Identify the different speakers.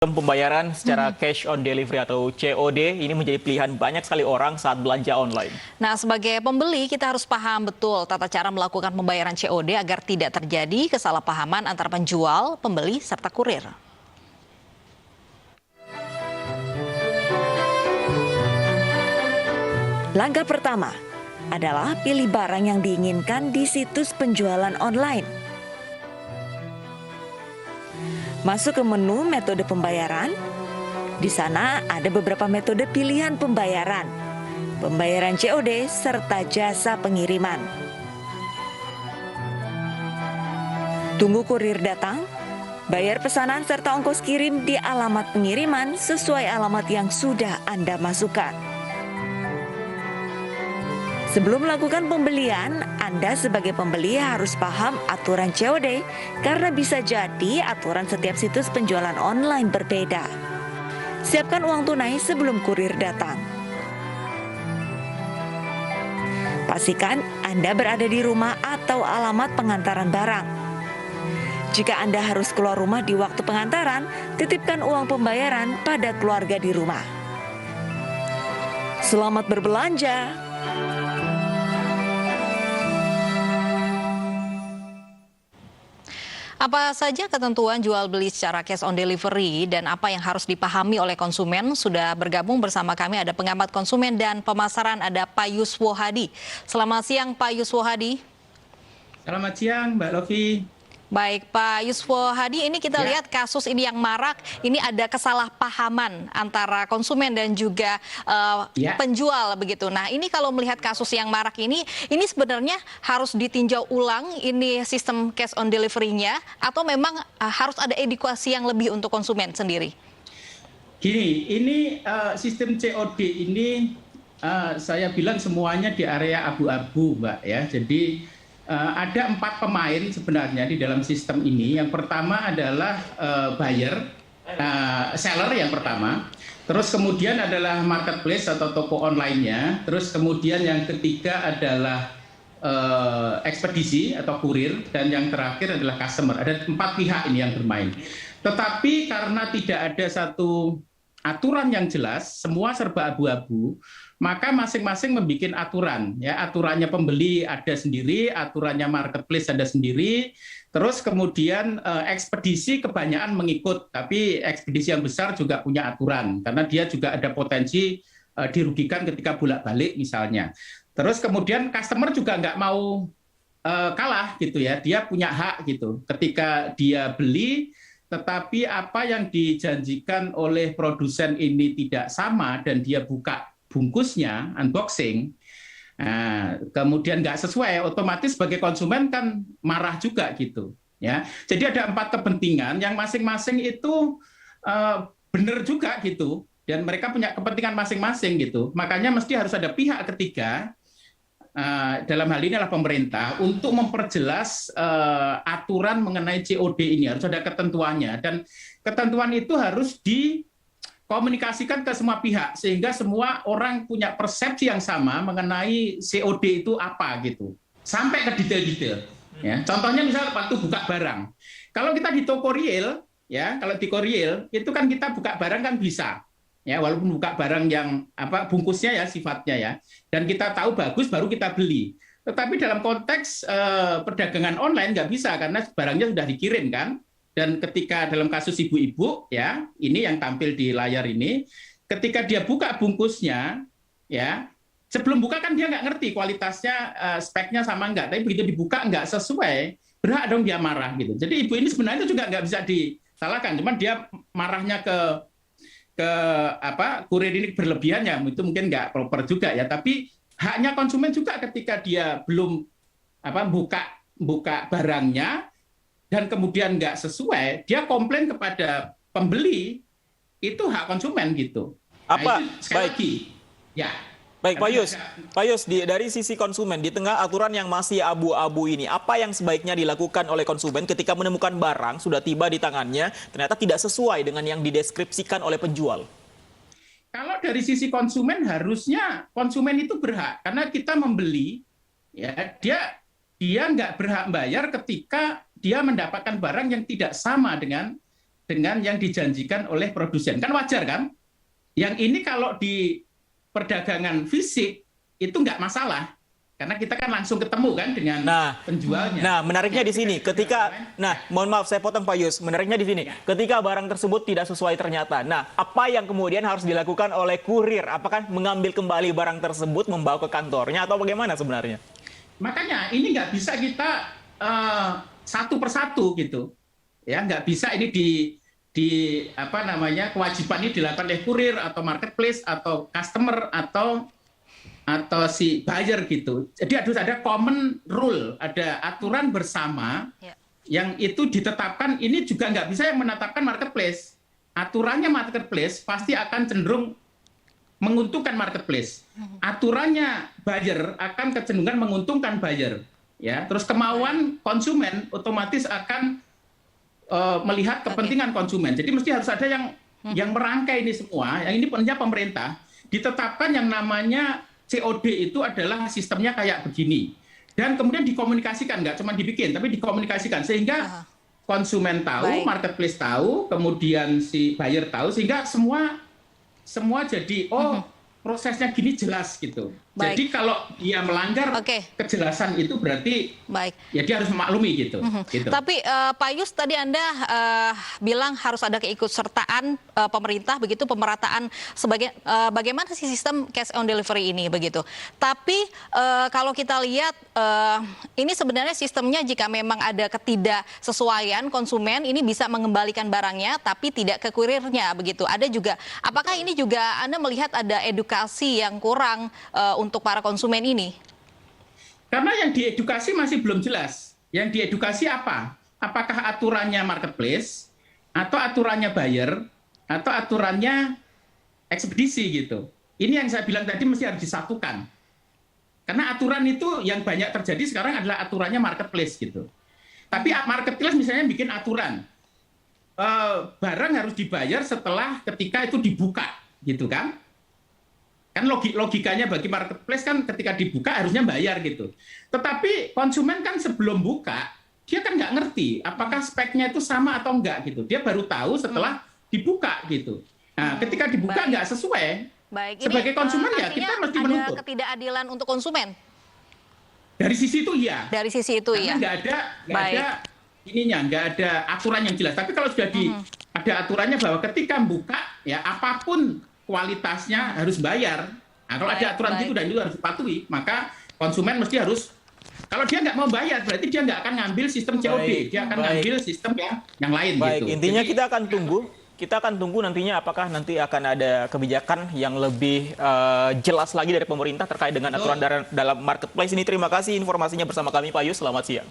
Speaker 1: Pembayaran secara cash on delivery atau COD ini menjadi pilihan banyak sekali orang saat belanja online.
Speaker 2: Nah, sebagai pembeli kita harus paham betul tata cara melakukan pembayaran COD agar tidak terjadi kesalahpahaman antara penjual, pembeli, serta kurir.
Speaker 3: Langkah pertama adalah pilih barang yang diinginkan di situs penjualan online. Masuk ke menu metode pembayaran. Di sana ada beberapa metode pilihan pembayaran. Pembayaran COD serta jasa pengiriman. Tunggu kurir datang. Bayar pesanan serta ongkos kirim di alamat pengiriman sesuai alamat yang sudah Anda masukkan. Sebelum melakukan pembelian, Anda sebagai pembeli harus paham aturan COD karena bisa jadi aturan setiap situs penjualan online berbeda. Siapkan uang tunai sebelum kurir datang. Pastikan Anda berada di rumah atau alamat pengantaran barang. Jika Anda harus keluar rumah di waktu pengantaran, titipkan uang pembayaran pada keluarga di rumah. Selamat berbelanja!
Speaker 2: Apa saja ketentuan jual beli secara cash on delivery dan apa yang harus dipahami oleh konsumen? Sudah bergabung bersama kami ada pengamat konsumen dan pemasaran, ada Pak Yuswo Hadi. Selamat siang Pak Yuswo Hadi.
Speaker 4: Selamat siang Mbak Lofi.
Speaker 2: Baik Pak Yuswo Hadi, ini kita lihat kasus ini yang marak, ini ada kesalahpahaman antara konsumen dan juga penjual begitu. Nah ini kalau melihat kasus yang marak ini sebenarnya harus ditinjau ulang ini sistem cash on delivery-nya atau memang harus ada edukasi yang lebih untuk konsumen sendiri?
Speaker 4: Gini, ini sistem COD ini saya bilang semuanya di area abu-abu Mbak ya. Jadi ada 4 pemain sebenarnya di dalam sistem ini. Yang pertama adalah buyer, seller yang pertama. Terus kemudian adalah marketplace atau toko online-nya. Terus kemudian yang ketiga adalah ekspedisi atau kurir. Dan yang terakhir adalah customer. Ada 4 pihak ini yang bermain. Tetapi karena tidak ada satu aturan yang jelas, semua serba abu-abu, maka masing-masing membuat aturan. Ya, aturannya pembeli ada sendiri, aturannya marketplace ada sendiri. Terus kemudian ekspedisi kebanyakan mengikut, tapi ekspedisi yang besar juga punya aturan karena dia juga ada potensi dirugikan ketika bolak-balik misalnya. Terus kemudian customer juga nggak mau kalah gitu ya, dia punya hak gitu. Ketika dia beli, tetapi apa yang dijanjikan oleh produsen ini tidak sama dan dia buka bungkusnya, unboxing, kemudian nggak sesuai, otomatis sebagai konsumen kan marah juga gitu. Ya, jadi ada 4 kepentingan yang masing-masing itu benar juga gitu, dan mereka punya kepentingan masing-masing gitu. Makanya mesti harus ada pihak ketiga. Dalam hal ini adalah pemerintah untuk memperjelas aturan mengenai COD ini, harus ada ketentuannya dan ketentuan itu harus dikomunikasikan ke semua pihak sehingga semua orang punya persepsi yang sama mengenai COD itu apa gitu sampai ke detail-detail. Ya, contohnya misalnya waktu buka barang, kalau kita di toko real ya, kalau di toko real itu kan kita buka barang kan bisa. Ya, walaupun buka barang yang bungkusnya ya sifatnya ya, dan kita tahu bagus baru kita beli. Tetapi dalam konteks perdagangan online nggak bisa karena barangnya sudah dikirim kan. Dan ketika dalam kasus ibu-ibu ya, ini yang tampil di layar ini, ketika dia buka bungkusnya ya, sebelum buka kan dia nggak ngerti kualitasnya, speknya sama nggak. Tapi begitu dibuka nggak sesuai, berhak dong dia marah gitu. Jadi ibu ini sebenarnya juga nggak bisa disalahkan, cuman dia marahnya ke kurir ini berlebihannya itu mungkin nggak proper juga ya, tapi haknya konsumen juga ketika dia belum buka barangnya dan kemudian nggak sesuai, dia komplain kepada pembeli, itu hak konsumen gitu.
Speaker 1: Apa?
Speaker 4: Nah, itu sekali lagi ya.
Speaker 1: Baik Pak Yus, dari sisi konsumen di tengah aturan yang masih abu-abu ini, apa yang sebaiknya dilakukan oleh konsumen ketika menemukan barang sudah tiba di tangannya ternyata tidak sesuai dengan yang dideskripsikan oleh penjual?
Speaker 4: Kalau dari sisi konsumen harusnya konsumen itu berhak karena kita membeli ya, dia nggak berhak bayar ketika dia mendapatkan barang yang tidak sama dengan dengan yang dijanjikan oleh produsen. Kan wajar kan? Yang ini kalau di perdagangan fisik itu nggak masalah. Karena kita kan langsung ketemu kan dengan penjualnya.
Speaker 1: Nah, menariknya di sini, mohon maaf saya potong Pak Yus, menariknya di sini, ketika barang tersebut tidak sesuai ternyata. Nah, apa yang kemudian harus dilakukan oleh kurir? Apakah mengambil kembali barang tersebut, membawa ke kantornya, atau bagaimana sebenarnya?
Speaker 4: Makanya ini nggak bisa kita satu persatu gitu, ya nggak bisa ini kewajiban ini dilakukan oleh kurir atau marketplace atau customer atau si buyer gitu. Jadi harus ada common rule, ada aturan bersama yang itu ditetapkan. Ini juga nggak bisa yang menetapkan marketplace. Aturannya marketplace pasti akan cenderung menguntungkan marketplace. Aturannya buyer akan kecenderungan menguntungkan buyer. Ya, terus kemauan konsumen otomatis akan melihat kepentingan konsumen. Jadi mesti harus ada yang merangkai ini semua. Yang ini punya pemerintah ditetapkan yang namanya COD itu adalah sistemnya kayak begini. Dan kemudian dikomunikasikan, nggak cuma dibikin, tapi dikomunikasikan. Sehingga konsumen tahu, marketplace tahu, kemudian si buyer tahu, sehingga semua jadi, prosesnya gini jelas gitu. Jadi kalau dia melanggar kejelasan itu berarti ya dia harus memaklumi gitu.
Speaker 2: Tapi Pak Yus, tadi Anda bilang harus ada keikutsertaan pemerintah begitu, pemerataan bagaimana sih sistem cash on delivery ini begitu. Tapi kalau kita lihat ini sebenarnya sistemnya jika memang ada ketidaksesuaian konsumen ini bisa mengembalikan barangnya tapi tidak ke kurirnya begitu. Ada juga, apakah ini juga Anda melihat ada edukasi yang kurang untuk para konsumen ini?
Speaker 4: Karena yang diedukasi masih belum jelas. Yang diedukasi apa? Apakah aturannya marketplace, atau aturannya buyer, atau aturannya ekspedisi gitu. Ini yang saya bilang tadi mesti harus disatukan. Karena aturan itu yang banyak terjadi sekarang adalah aturannya marketplace gitu. Tapi marketplace misalnya bikin aturan, barang harus dibayar setelah ketika itu dibuka, gitu kan? Kan logikanya bagi marketplace kan ketika dibuka harusnya bayar gitu. Tetapi konsumen kan sebelum buka, dia kan nggak ngerti apakah speknya itu sama atau enggak gitu. Dia baru tahu setelah dibuka gitu. Nah, ketika dibuka nggak sesuai, sebagai konsumen ya kita mesti menuntut.
Speaker 2: Ada ketidakadilan untuk konsumen?
Speaker 4: Dari sisi itu iya.
Speaker 2: Dari sisi itu iya.
Speaker 4: Nggak ada aturan yang jelas. Tapi kalau sudah ada aturannya bahwa ketika buka ya apapun kualitasnya harus bayar. Nah, kalau ada aturan gitu dan itu harus dipatuhi, maka konsumen mesti harus, kalau dia nggak mau bayar, berarti dia nggak akan ngambil sistem COD, dia akan ngambil sistem yang lain gitu.
Speaker 1: Intinya kita akan tunggu nantinya apakah nanti akan ada kebijakan yang lebih jelas lagi dari pemerintah terkait dengan aturan dalam marketplace ini. Terima kasih informasinya bersama kami Pak Yus, selamat siang.